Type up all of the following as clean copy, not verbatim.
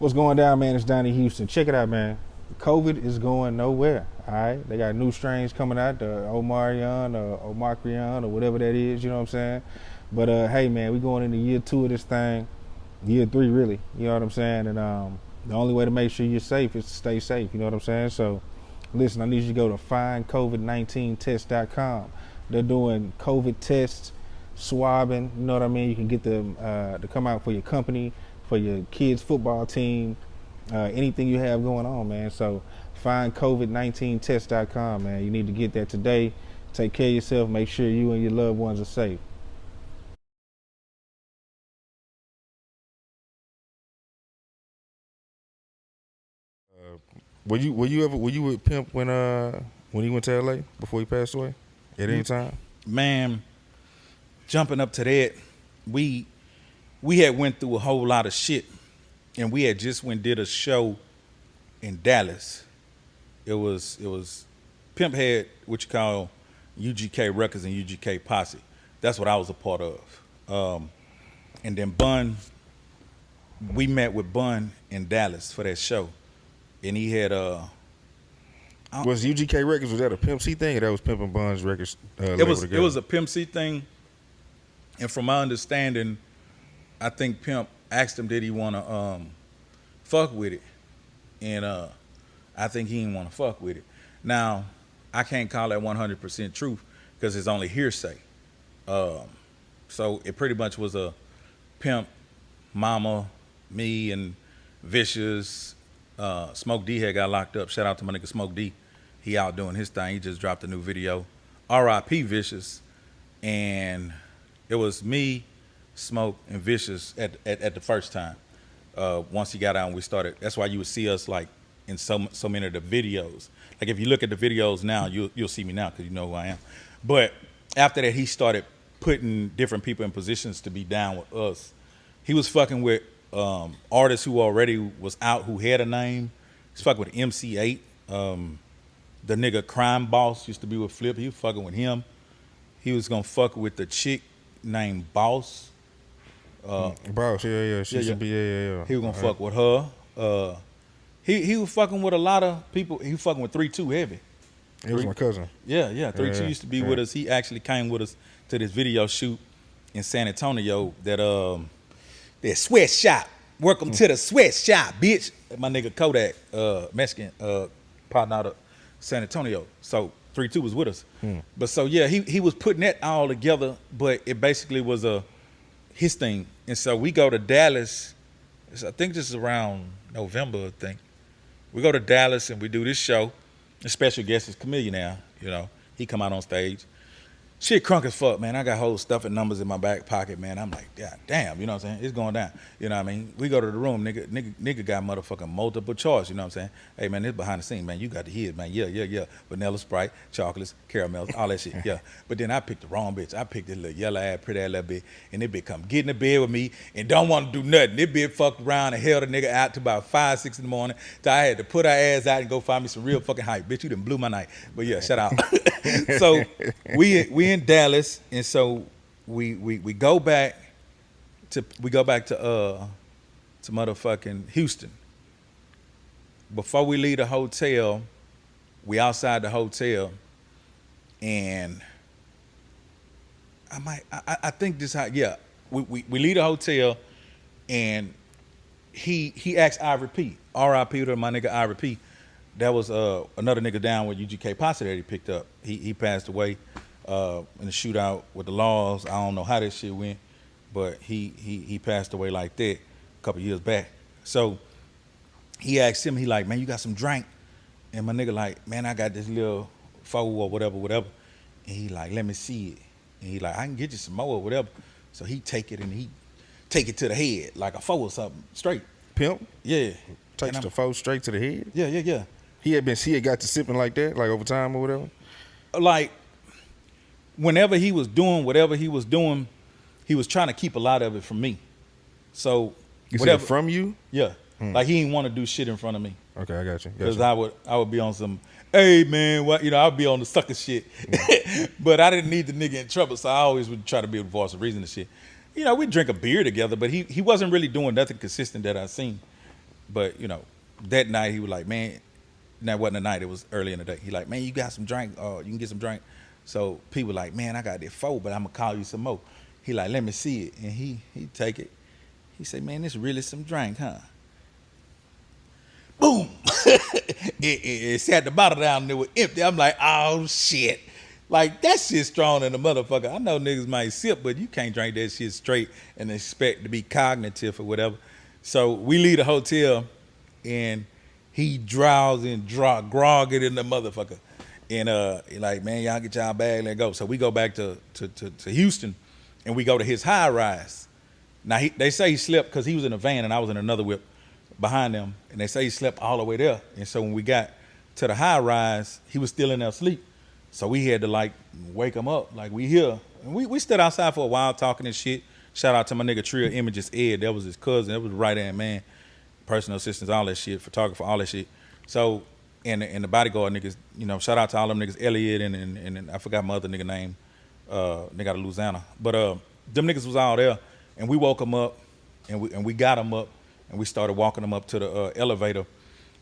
What's going down, man? It's Donnie Houston. Check it out, man. COVID is going nowhere. All right, they got new strains coming out, the Omarion or Omicron or whatever that is. You know what I'm saying? But hey, man, we going into year 2 of this thing, year 3 really. You know what I'm saying? And the only way to make sure you're safe is to stay safe. You know what I'm saying? So, listen, I need you to go to findcovid19test.com. They're doing COVID tests, swabbing. You know what I mean? You can get them to come out for your company, for your kids' football team, anything you have going on, man. So find COVID19test.com, man. You need to get that today. Take care of yourself. Make sure you and your loved ones are safe. Were you with Pimp when he went to LA before he passed away? At any time? Man, jumping up to that, we had went through a whole lot of shit, and we had just went did a show in Dallas. It was Pimp had what you call UGK Records and UGK Posse. That's what I was a part of. And then Bun, we met with Bun in Dallas for that show, and he had Was UGK Records, was that a Pimp C thing, or that was Pimp and Bun's records? It was a Pimp C thing, and from my understanding, I think Pimp asked him did he want to fuck with it, and I think he didn't want to fuck with it. Now, I can't call that 100% truth because it's only hearsay. So it pretty much was a Pimp, Mama, me, and Vicious. Smoke D had got locked up. Shout out to my nigga Smoke D. He out doing his thing. He just dropped a new video. R.I.P. Vicious. And it was me, Smoke, and Vicious at the first time. Once he got out and we started, that's why you would see us like in so many of the videos. Like if you look at the videos now, you'll see me now because you know who I am. But after that, he started putting different people in positions to be down with us. He was fucking with artists who already was out who had a name. He's fucking with MC8. The nigga Crime Boss used to be with Flip. He was fucking with him. He was gonna fuck with the chick named Boss. Boss, yeah. She should be, yeah. He was gonna fuck with her. He was fucking with a lot of people. He was fucking with 3-2 Heavy. He was my cousin. Yeah. 3-2 Yeah, used to be with us. He actually came with us to this video shoot in San Antonio that sweatshop. Welcome to the sweatshop, bitch. My nigga Kodak, Mexican, partner out of San Antonio. So 3-2 was with us. But so yeah, he was putting that all together, but it basically was his thing. And so we go to Dallas. I think this is around November, I think. We go to Dallas and we do this show. The special guest is Chameleon now, you know. He come out on stage. Shit crunk as fuck, man. I got whole stuff and numbers in my back pocket, man. I'm like, God damn, you know what I'm saying? It's going down. You know what I mean? We go to the room, nigga got motherfucking multiple choice, you know what I'm saying? Hey, man, this behind the scene, man. You got the hits, man. Yeah. Vanilla Sprite, chocolates, caramels, all that shit, yeah. But then I picked the wrong bitch. I picked this little yellow ass, pretty ass little bitch, and this bitch come get in the bed with me and don't want to do nothing. This bitch fucked around and held a nigga out to about 5, 6 in the morning till I had to put her ass out and go find me some real fucking hype. Bitch, you done blew my night. But yeah, shout out. So we in Dallas, and so we go back to motherfucking Houston. Before we leave the hotel, we outside the hotel, and I think this how we leave the hotel, and he asked Ivory P. R.I.P. to my nigga Ivory P. That was another nigga down with UGK Posse that he picked up. He passed away in the shootout with the laws. I don't know how that shit went, but he passed away like that a couple years back. So he asked him, he like, man, you got some drink? And my nigga like, man, I got this little four or whatever. And he like, let me see it. And he like, I can get you some more or whatever. So he take it and he take it to the head like a four or something straight. Pimp? Yeah. Takes the four straight to the head? Yeah. He had got to sipping like that, like over time or whatever? Like, whenever he was doing whatever he was doing, he was trying to keep a lot of it from me. So, You whatever said from you? Yeah. Like he didn't want to do shit in front of me. Okay, I got you. Because I would be on some, hey man, what, you know, I'd be on the sucker shit. But I didn't need the nigga in trouble, so I always would try to be the voice of reason and shit. You know, we'd drink a beer together, but he wasn't really doing nothing consistent that I seen. But that night he was like, man, that wasn't the night. It was early in the day. He like, man, you got some drink? You can get some drink. So people like, man, I got that 4, but I'm gonna call you some more. He like, let me see it, and he take it. He say, man, this really some drink, huh? Boom! it sat the bottle down and it was empty. I'm like, oh shit. Like, that shit strong than a motherfucker. I know niggas might sip, but you can't drink that shit straight and expect to be cognitive or whatever. So we leave the hotel and he drowsy and groggy in the motherfucker. And he like, man, y'all get y'all bag, let go. So we go back to Houston and we go to his high rise. Now they say he slept because he was in a van and I was in another whip behind them, and they say he slept all the way there. And so when we got to the high rise, he was still in there asleep. So we had to like wake him up, like we here. And we stood outside for a while talking and shit. Shout out to my nigga Trill Images Ed, that was his cousin, that was the right hand man, personal assistants, all that shit, photographer, all that shit. So and the bodyguard niggas, shout out to all them niggas, Elliot and I forgot my other nigga name, nigga out of Louisiana. But them niggas was all there, and we woke him up, and we got him up. And we started walking him up to the elevator.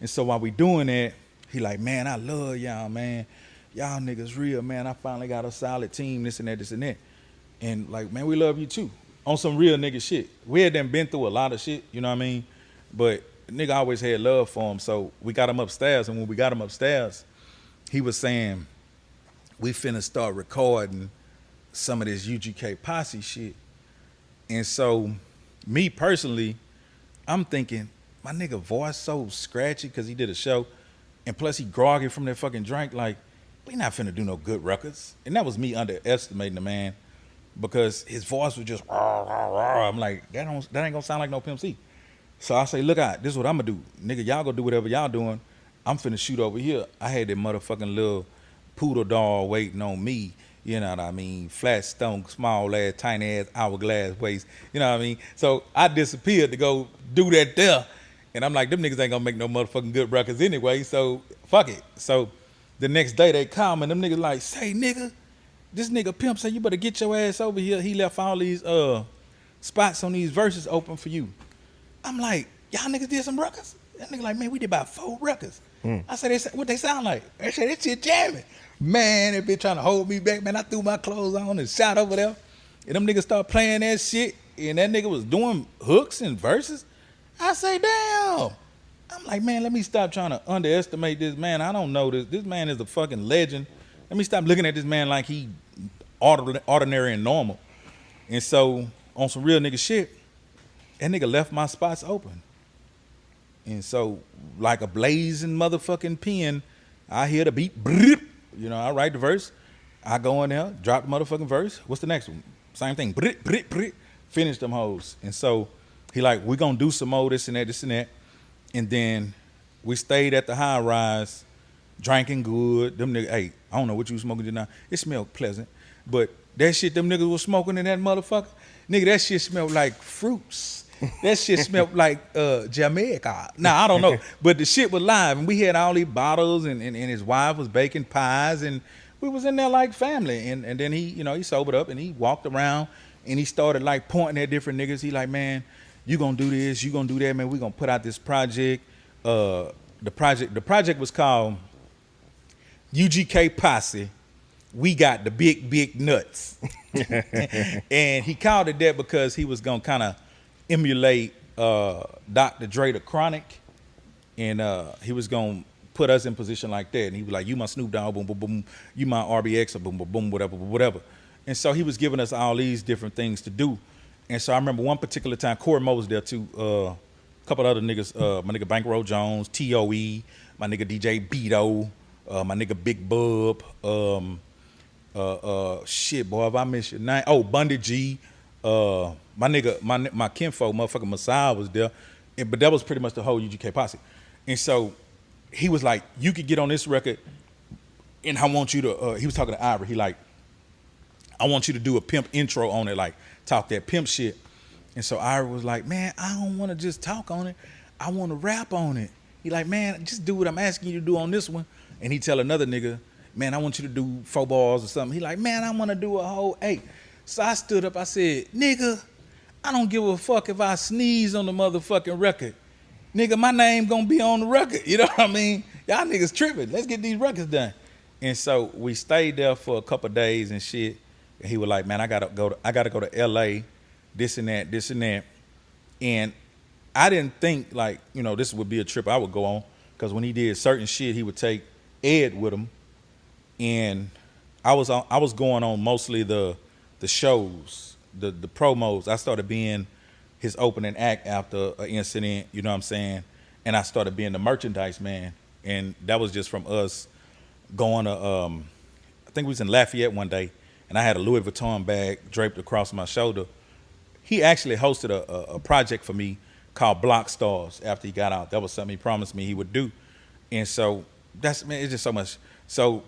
And so while we doing that, he like, man, I love y'all, man. Y'all niggas real, man. I finally got a solid team, this and that, this and that. And like, man, we love you too. On some real nigga shit. We had them been through a lot of shit, you know what I mean? But nigga always had love for him. So we got him upstairs. And when we got him upstairs, he was saying, we finna start recording some of this UGK posse shit. And so me personally, I'm thinking, my nigga voice so scratchy because he did a show, and plus he groggy from that fucking drink, like, we not finna do no good records. And that was me underestimating the man because his voice was just, rah, rah, rah. I'm like, that ain't gonna sound like no Pimp C. So I say, look out, this is what I'm gonna do. Nigga, y'all go do whatever y'all doing. I'm finna shoot over here. I had that motherfucking little poodle dog waiting on me. You know what I mean? Flat stomach, small ass, tiny ass, hourglass waist. You know what I mean? So I disappeared to go do that there. And I'm like, them niggas ain't gonna make no motherfucking good records anyway, so fuck it. So the next day they come and them niggas like, say nigga, this nigga Pimp say you better get your ass over here. He left all these spots on these verses open for you. I'm like, y'all niggas did some records? That nigga like, man, we did about 4 records. I said, what they sound like? They said, that shit jamming. Man, they been trying to hold me back, man. I threw my clothes on and shot over there. And them niggas start playing that shit. And that nigga was doing hooks and verses. I say, damn. I'm like, man, let me stop trying to underestimate this man. I don't know this. This man is a fucking legend. Let me stop looking at this man like he ordinary and normal. And so, on some real nigga shit, that nigga left my spots open. And so, like a blazing motherfucking pen, I hear the beat, I write the verse, I go in there, drop the motherfucking verse. What's the next one? Same thing, finish them hoes. And so, he like, we gonna do some more, this and that, this and that. And then we stayed at the high rise, drinking good. Them niggas, hey, I don't know what you was smoking just now. It smelled pleasant. But that shit them niggas was smoking in that motherfucker, nigga, that shit smelled like fruits. That shit smelled like Jamaica. Nah, I don't know. But the shit was live, and we had all these bottles, and his wife was baking pies, and we was in there like family. And then he, he sobered up, and he walked around, and he started like pointing at different niggas. He like, man, you gonna do this, you gonna do that, man. We gonna put out this project. The project was called UGK Posse. We got the big nuts. And he called it that because he was gonna kind of emulate Dr. Dre the Chronic, and he was gonna put us in position like that. And he was like, you my Snoop Dogg, boom, boom, boom, you my RBX, or boom, boom, boom, whatever. And so he was giving us all these different things to do. And so I remember one particular time, Corey Moe was there too, a couple of other niggas, my nigga Bankroll Jones, TOE, my nigga DJ Beto, my nigga Big Bub, shit, boy, if I miss your name, Bundy G, my nigga, my kinfolk, motherfucker Messiah was there, but that was pretty much the whole UGK posse. And so he was like, you could get on this record, and I want you to, he was talking to Ivory, he like, I want you to do a pimp intro on it, like talk that pimp shit. And so Ivory was like, man, I don't want to just talk on it, I want to rap on it. He like, man, just do what I'm asking you to do on this one. And he tell another nigga, man, I want you to do 4 bars or something. He like, man, I want to do a whole 8. So I stood up, I said, nigga, I don't give a fuck if I sneeze on the motherfucking record. nigga, my name gonna be on the record. You know what I mean? Y'all niggas tripping. Let's get these records done. And so we stayed there for a couple of days and shit. And he was like, man, I gotta go to LA, this and that, this and that. And I didn't think like, this would be a trip I would go on. Cause when he did certain shit, he would take Ed with him. And I was going on mostly the shows, the promos. I started being his opening act after an incident, you know what I'm saying? And I started being the merchandise man. And that was just from us going to, I think we was in Lafayette one day, and I had a Louis Vuitton bag draped across my shoulder. He actually hosted a project for me called Block Stars after he got out. That was something he promised me he would do. And so it's just so much. So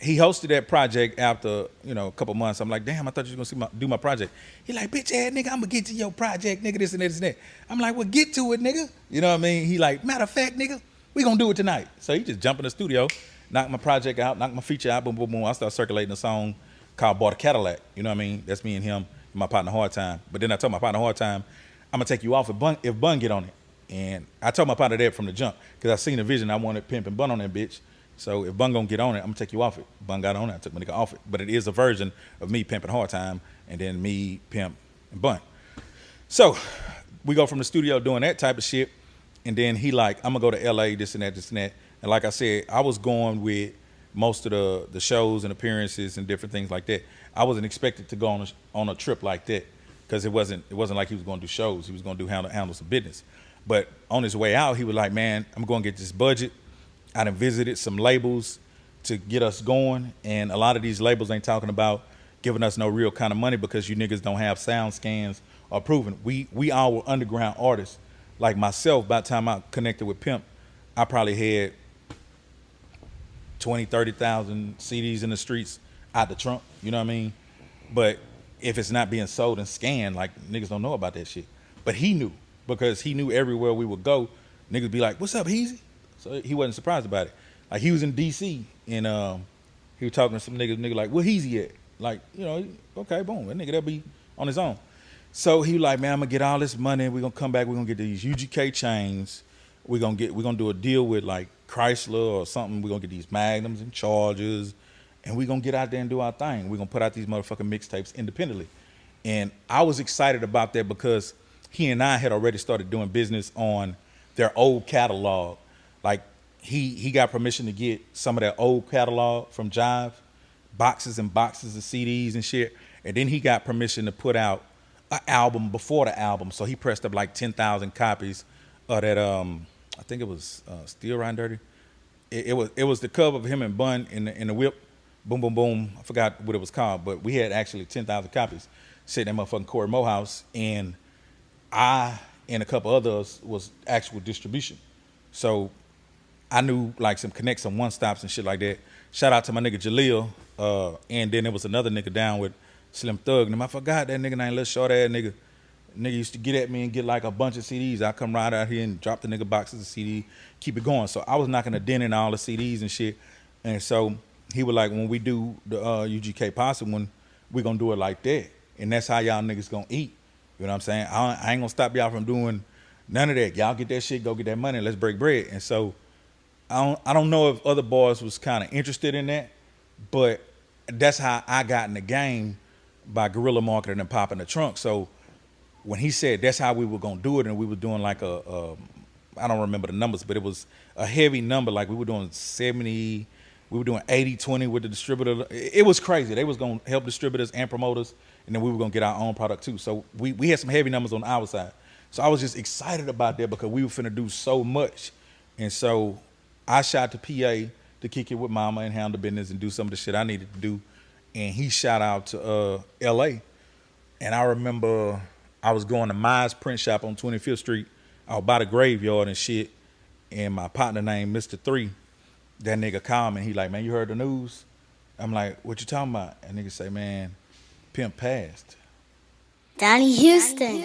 he hosted that project after, a couple months. I'm like, damn, I thought you was going to do my project. He like, bitch ass nigga, I'm going to get to your project, nigga, this and that, this and that. I'm like, well, get to it, nigga. You know what I mean? He like, matter of fact, nigga, we going to do it tonight. So he just jumped in the studio, knocked my project out, knocked my feature out, boom, boom, boom. I started circulating a song called Bought a Cadillac. You know what I mean? That's me and him and my partner Hard Time. But then I told my partner Hard Time, I'm going to take you off if Bun get on it. And I told my partner that from the jump because I seen the vision. I wanted Pimp and Bun on that bitch. So if Bun gonna get on it, I'm gonna take you off it. Bun got on it, I took my nigga off it. But it is a version of me pimping Hard Time and then me, Pimp, and Bun. So we go from the studio doing that type of shit, and then he like, I'm gonna go to LA, this and that, this and that. And like I said, I was going with most of the shows and appearances and different things like that. I wasn't expected to go on a trip like that because it wasn't like he was gonna do shows. He was gonna handle some business. But on his way out, he was like, man, I'm gonna get this budget. I done visited some labels to get us going, and a lot of these labels ain't talking about giving us no real kind of money because you niggas don't have sound scans or proven. We all were underground artists. Like myself, by the time I connected with Pimp, I probably had 20, 30,000 CDs in the streets out the trunk, you know what I mean? But if it's not being sold and scanned, like niggas don't know about that shit. But he knew, because he knew everywhere we would go, niggas be like, what's up, Heezy? So he wasn't surprised about it. Like he was in DC and he was talking to some nigga like, where Heezy at? Like, okay, boom, that nigga that be on his own. So he was like, man, I'm gonna get all this money, we're gonna come back, we're gonna get these UGK chains, we're gonna do a deal with like Chrysler or something, we're gonna get these Magnums and Chargers, and we're gonna get out there and do our thing. We're gonna put out these motherfucking mixtapes independently. And I was excited about that because he and I had already started doing business on their old catalog. Like he got permission to get some of that old catalog from Jive, boxes and boxes of CDs and shit. And then he got permission to put out an album before the album. So he pressed up like 10,000 copies of that. I think it was Still Riding Dirty. It was the cover of him and Bun in the whip. Boom, boom, boom. I forgot what it was called, but we had actually 10,000 copies sitting in that motherfucking Corey Moe house. And I and a couple others was actual distribution. So I knew like some connects, some one stops and shit like that. Shout out to my nigga Hezeleo. And then there was another nigga down with Slim Thug. And I forgot that nigga named Little Short Ass nigga. Nigga used to get at me and get like a bunch of CDs. I come right out here and drop the nigga boxes of CD, keep it going. So I was knocking a dent in all the CDs and shit. And so he was like, when we do the UGK Posse one, we gonna do it like that. And that's how y'all niggas gonna eat. You know what I'm saying? I ain't gonna stop y'all from doing none of that. Y'all get that shit, go get that money, let's break bread. And so I don't know if other boys was kind of interested in that, but that's how I got in the game, by guerrilla marketing and popping the trunk. So when he said that's how we were gonna do it, and we were doing like I don't remember the numbers, but it was a heavy number. Like we were doing 70, we were doing 80-20 with the distributor. It was crazy. They was gonna help distributors and promoters, and then we were gonna get our own product too. So we had some heavy numbers on our side. So I was just excited about that because we were finna do so much. And so I shot to PA to kick it with mama and handle business and do some of the shit I needed to do. And he shot out to LA. And I remember I was going to Mize print shop on 25th Street. I was by the graveyard and shit. And my partner named Mr. 3, that nigga called me and he like, man, you heard the news? I'm like, what you talking about? And nigga say, man, Pimp passed. Donnie Houston.